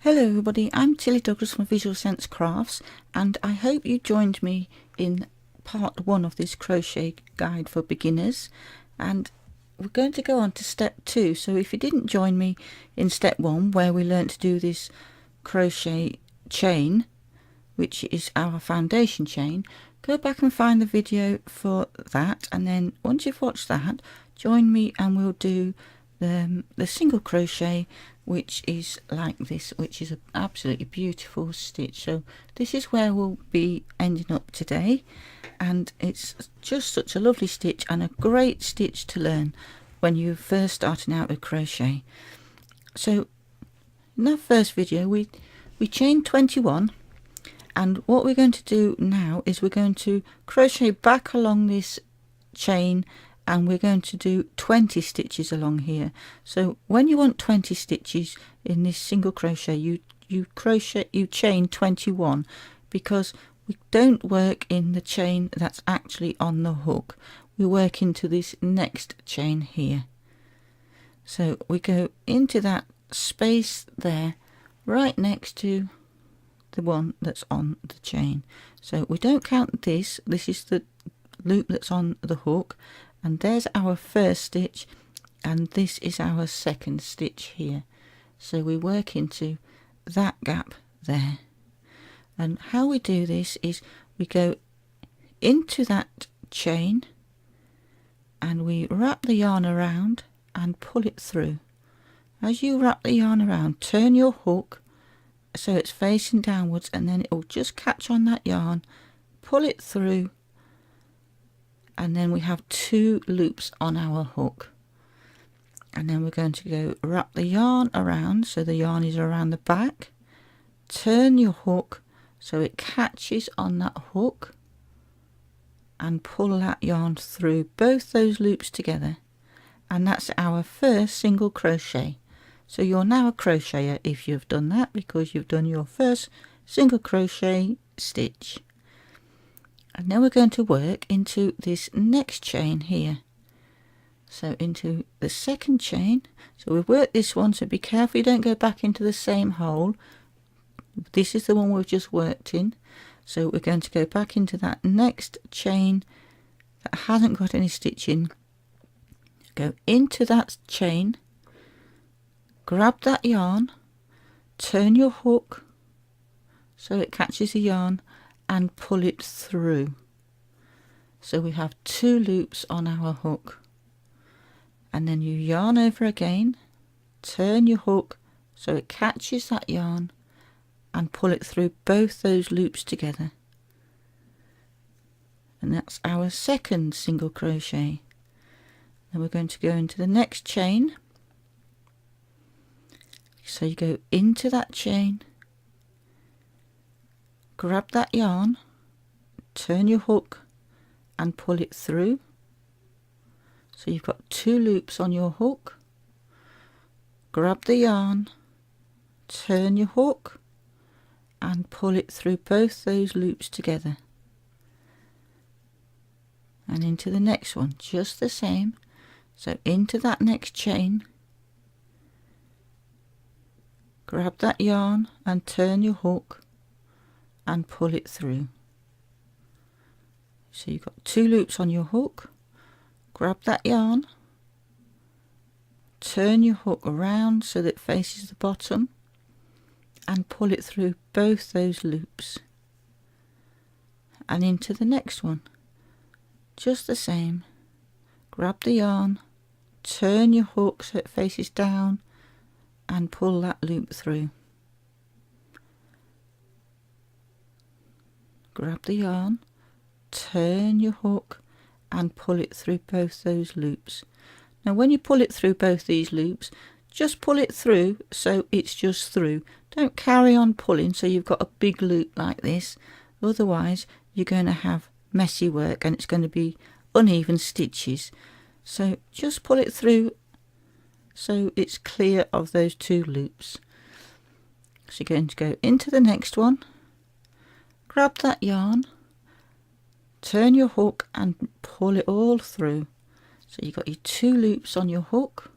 Hello everybody, I'm Tilly Douglas from Visual Sense Crafts, and I hope you joined me in part 1 of this crochet guide for beginners, and we're going to go on to step 2. So if you didn't join me in step 1 where we learned to do this crochet chain, which is our foundation chain, go back and find the video for that, and then once you've watched that, join me and we'll do the single crochet, which is like this, which is an absolutely beautiful stitch. So this is where we'll be ending up today, and it's just such a lovely stitch and a great stitch to learn when you're first starting out with crochet. So in that first video we chained 21, and what we're going to do now is we're going to crochet back along this chain, and we're going to do 20 stitches along here. So when you want 20 stitches in this single crochet, you chain 21, because we don't work in the chain that's actually on the hook. We work into this next chain here. So we go into that space there right next to the one that's on the chain. So we don't count this. This is the loop that's on the hook, and there's our first stitch, and this is our second stitch here. So we work into that gap there. And how we do this is we go into that chain and we wrap the yarn around and pull it through. As you wrap the yarn around, turn your hook so it's facing downwards, and then it will just catch on that yarn, pull it through, and then we have 2 loops on our hook. And then we're going to go wrap the yarn around so the yarn is around the back, turn your hook so it catches on that hook, and pull that yarn through both those loops together, and that's our first single crochet. So you're now a crocheter if you've done that, because you've done your first single crochet stitch. And now we're going to work into this next chain here. So into the second chain. So we've worked this one, so be careful you don't go back into the same hole. This is the one we've just worked in. So we're going to go back into that next chain that hasn't got any stitching. Go into that chain, grab that yarn, turn your hook so it catches the yarn, and pull it through. So we have 2 loops on our hook, and then you yarn over again, turn your hook so it catches that yarn, and pull it through both those loops together. And that's our second single crochet. Then we're going to go into the next chain. So you go into that chain, grab that yarn, turn your hook and pull it through. So you've got 2 loops on your hook, grab the yarn, turn your hook and pull it through both those loops together, and into the next one just the same. So into that next chain, grab that yarn and turn your hook and pull it through. So you've got 2 loops on your hook, grab that yarn, turn your hook around so that it faces the bottom, and pull it through both those loops, and into the next one just the same. Grab the yarn, turn your hook so it faces down, and pull that loop through. Grab the yarn, turn your hook and pull it through both those loops. Now when you pull it through both these loops, just pull it through so it's just through. Don't carry on pulling so you've got a big loop like this, otherwise you're going to have messy work and it's going to be uneven stitches. So just pull it through so it's clear of those 2 loops. So you're going to go into the next one, grab that yarn, turn your hook and pull it all through. So you've got your 2 loops on your hook,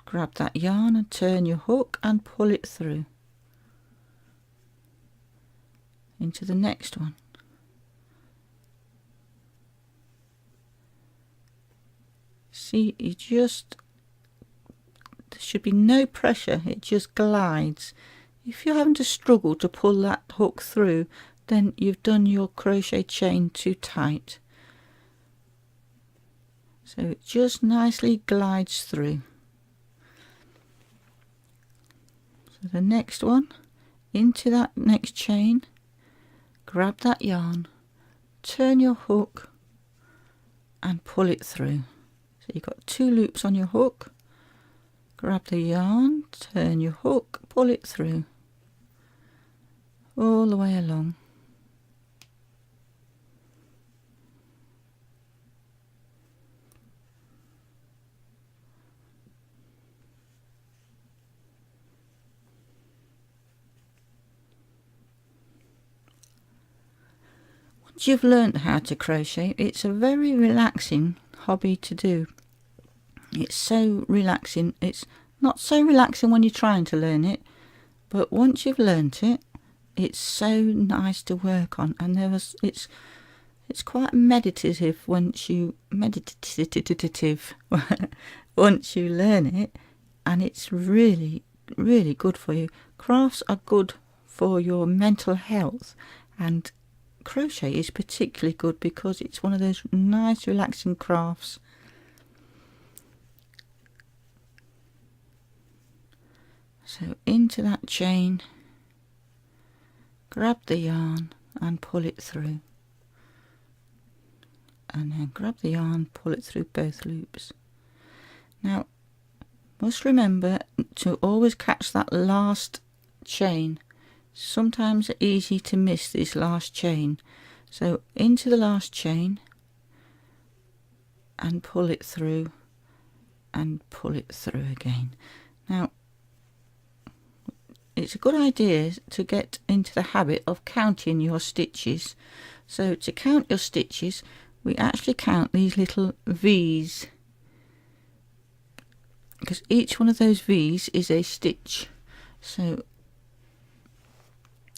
grab that yarn and turn your hook and pull it through into the next one. See, there should be no pressure, it just glides. If you're having to struggle to pull that hook through, then you've done your crochet chain too tight. So it just nicely glides through. So the next one, into that next chain, grab that yarn, turn your hook and pull it through. So you've got 2 loops on your hook, grab the yarn, turn your hook, pull it through all the way along. Once you've learned how to crochet, it's a very relaxing hobby to do. It's so relaxing. It's not so relaxing when you're trying to learn it, but once you've learnt it, it's so nice to work on, and it's quite meditative once you once you learn it, and it's really good for you. Crafts are good for your mental health, and crochet is particularly good because it's one of those nice relaxing crafts. So into that chain, grab the yarn and pull it through, and then grab the yarn, pull it through both loops. Now must remember to always catch that last chain. Sometimes it's easy to miss this last chain, so into the last chain and pull it through and pull it through again. Now it's a good idea to get into the habit of counting your stitches. So to count your stitches, we actually count these little V's, because each one of those V's is a stitch. So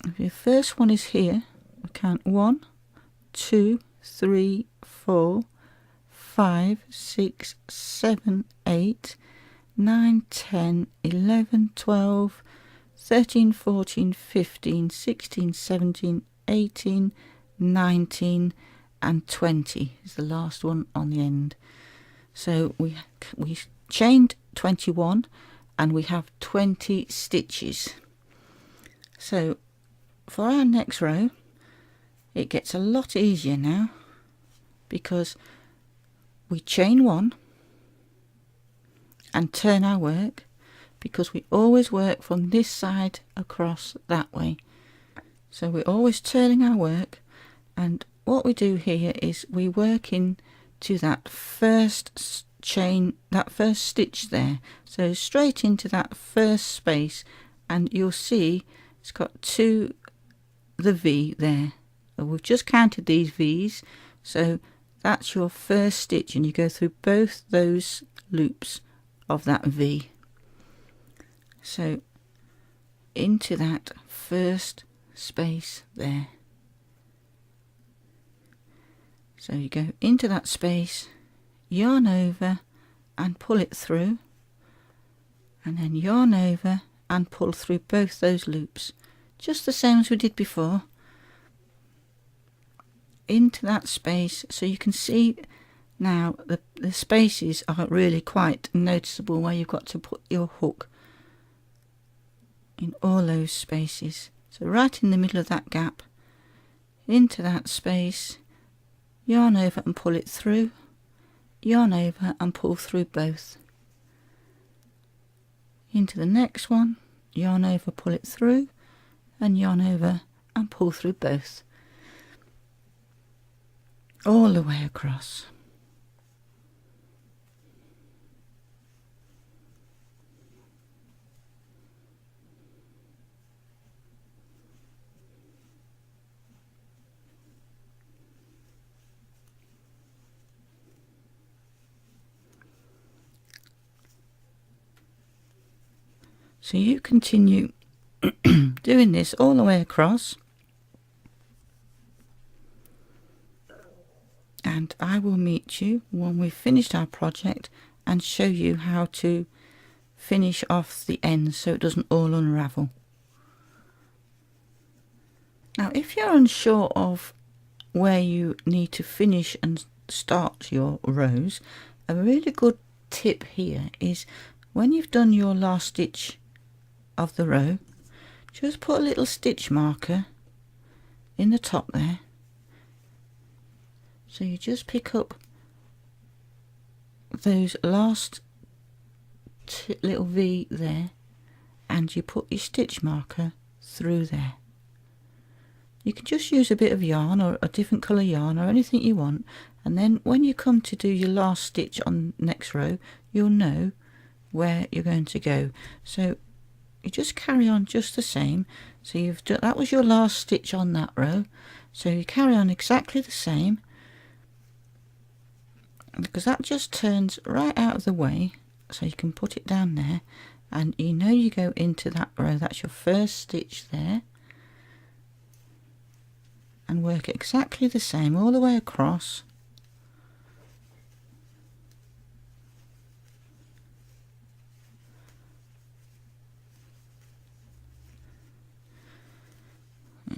if your first one is here, we count 1, 2, 3, 4, 5, 6, 7, 8, 9, 10, 11, 12, 13, 14, 15, 16, 17, 18, 19 and 20 is the last one on the end. So we chained 21 and we have 20 stitches. So for our next row, it gets a lot easier now, because we chain 1 and turn our work, because we always work from this side across that way. So we're always turning our work, and what we do here is we work into that first chain, that first stitch there. So straight into that first space, and you'll see it's got the V there. So we've just counted these V's, so that's your first stitch, and you go through both those loops of that V. So into that first space there. So you go into that space, yarn over and pull it through, and then yarn over and pull through both those loops, just the same as we did before, into that space. So you can see now the spaces are really quite noticeable, where you've got to put your hook in all those spaces. So right in the middle of that gap, into that space, yarn over and pull it through, yarn over and pull through both. Into the next one, yarn over, pull it through, and yarn over and pull through both, all the way across. So you continue doing this all the way across, and I will meet you when we've finished our project and show you how to finish off the ends so it doesn't all unravel. Now if you're unsure of where you need to finish and start your rows, a really good tip here is when you've done your last stitch of the row, just put a little stitch marker in the top there. So you just pick up those last little V there and you put your stitch marker through there. You can just use a bit of yarn or a different colour yarn or anything you want, and then when you come to do your last stitch on the next row, you'll know where you're going to go. So you just carry on just the same. So you've done, that was your last stitch on that row, so you carry on exactly the same, because that just turns right out of the way, so you can put it down there and you know you go into that row. That's your first stitch there, and work exactly the same all the way across.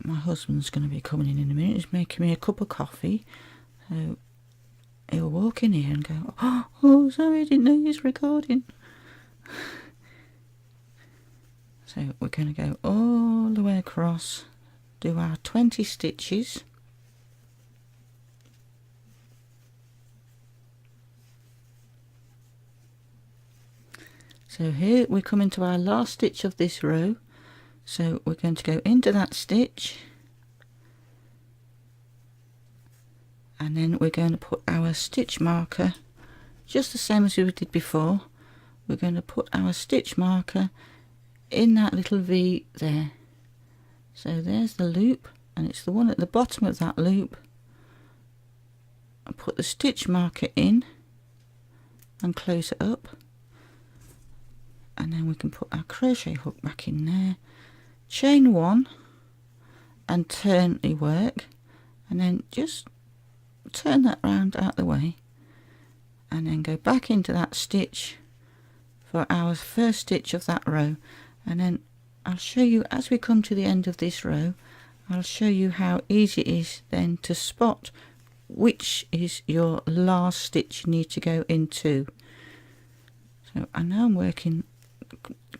My husband's going to be coming in a minute. He's making me a cup of coffee, so he'll walk in here and go, oh sorry, I didn't know you was recording. So we're going to go all the way across, do our 20 stitches. So here we come into our last stitch of this row, so we're going to go into that stitch and then we're going to put our stitch marker just the same as we did before. We're going to put our stitch marker in that little V there. So there's the loop, and it's the one at the bottom of that loop. I'll put the stitch marker in and close it up, and then we can put our crochet hook back in there, chain one and turn the work, and then just turn that round out the way and then go back into that stitch for our first stitch of that row. And then I'll show you as we come to the end of this row, I'll show you how easy it is then to spot which is your last stitch you need to go into. So I know I'm working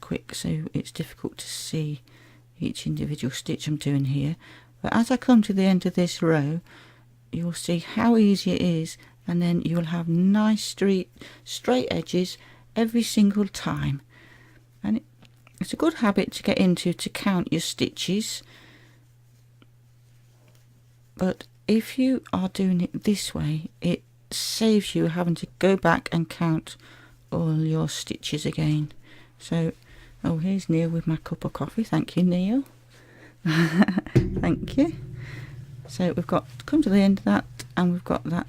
quick, so it's difficult to see each individual stitch I'm doing here, but as I come to the end of this row you'll see how easy it is, and then you'll have nice straight edges every single time. And it's a good habit to get into, to count your stitches, but if you are doing it this way it saves you having to go back and count all your stitches again. So oh, here's Neil with my cup of coffee. Thank you, Neil. Thank you. So we've got come to the end of that, and we've got that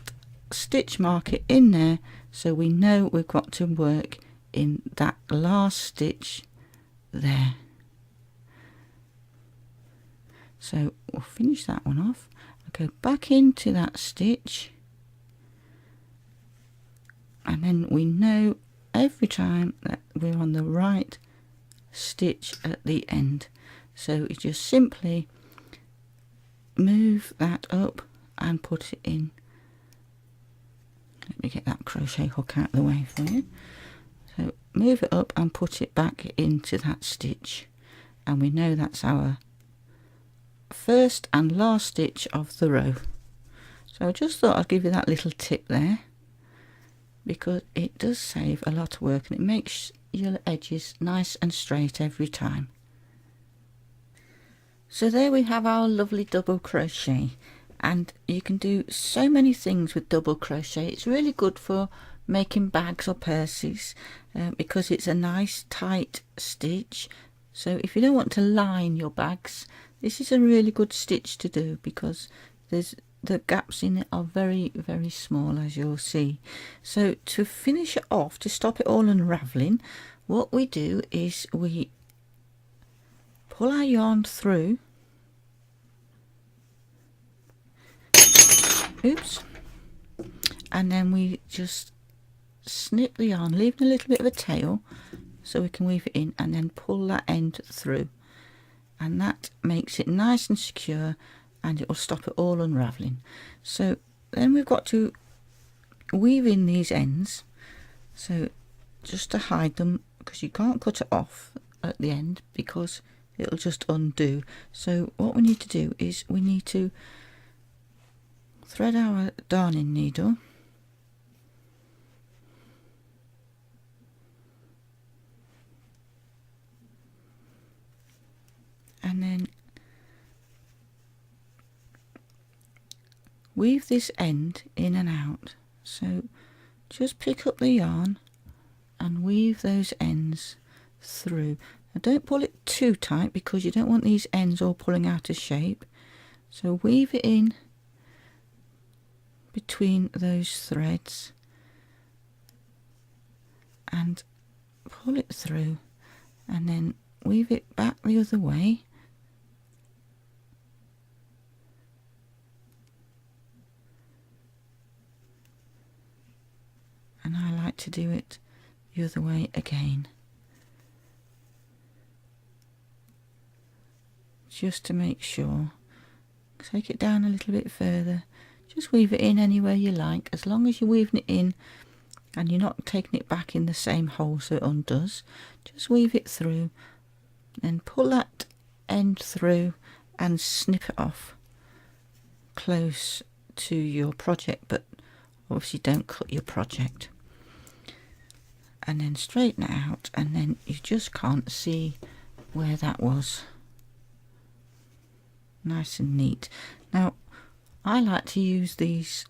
stitch marker in there, so we know we've got to work in that last stitch there. So we'll finish that one off. I'll go back into that stitch, and then we know every time that we're on the right stitch at the end. So you just simply move that up and put it in. Let me get that crochet hook out of the way for you. So move it up and put it back into that stitch, and we know that's our first and last stitch of the row. So I just thought I'd give you that little tip there, because it does save a lot of work and it makes your edges nice and straight every time. So there we have our lovely double crochet, and you can do so many things with double crochet. It's really good for making bags or purses because it's a nice tight stitch. So if you don't want to line your bags, this is a really good stitch to do, because the gaps in it are very, very small, as you'll see. So to finish it off, to stop it all unraveling, what we do is we pull our yarn through. Oops. And then we just snip the yarn, leaving a little bit of a tail so we can weave it in, and then pull that end through, and that makes it nice and secure, and it will stop it all unraveling. So then we've got to weave in these ends, so just to hide them, because you can't cut it off at the end because it'll just undo. So what we need to do is we need to thread our darning needle, and then weave this end in and out. So just pick up the yarn and weave those ends through. Now don't pull it too tight because you don't want these ends all pulling out of shape. So weave it in between those threads and pull it through, and then weave it back the other way. And I like to do it the other way again, just to make sure. Take it down a little bit further, just weave it in anywhere you like, as long as you're weaving it in and you're not taking it back in the same hole so it undoes. Just weave it through, then pull that end through and snip it off close to your project, but obviously don't cut your project. And then straighten it out, and then you just can't see where that was. Nice and neat. Now I like to use these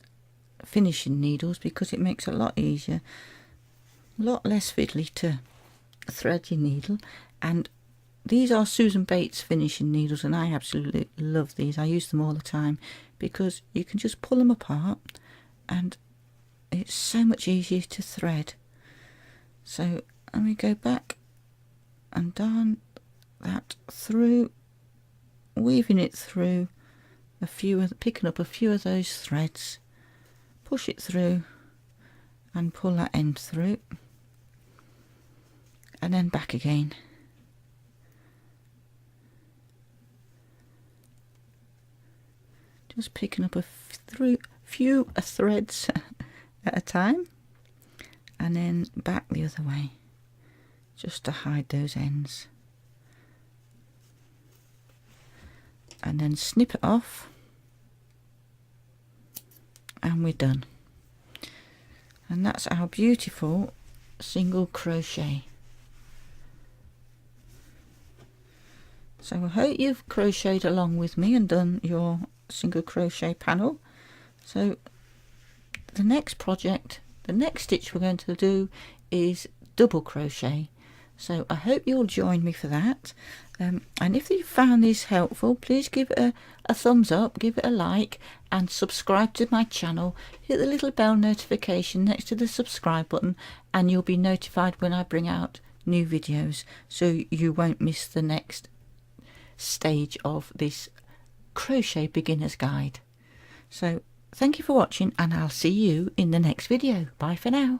finishing needles because it makes it a lot easier, a lot less fiddly to thread your needle. And these are Susan Bates finishing needles, and I absolutely love these. I use them all the time because you can just pull them apart and it's so much easier to thread. So let me go back and darn that through, weaving it through a few of, picking up a few of those threads, push it through and pull that end through, and then back again. Just picking up a few threads at a time, and then back the other way, just to hide those ends. And then snip it off, and we're done. And that's our beautiful single crochet. So I hope you've crocheted along with me and done your single crochet panel. So the next project, the next stitch we're going to do is double crochet. So I hope you'll join me for that. And if you found this helpful, please give it a thumbs up, give it a like, and subscribe to my channel. Hit the little bell notification next to the subscribe button, and you'll be notified when I bring out new videos, so you won't miss the next stage of this crochet beginner's guide. So thank you for watching, and I'll see you in the next video. Bye for now.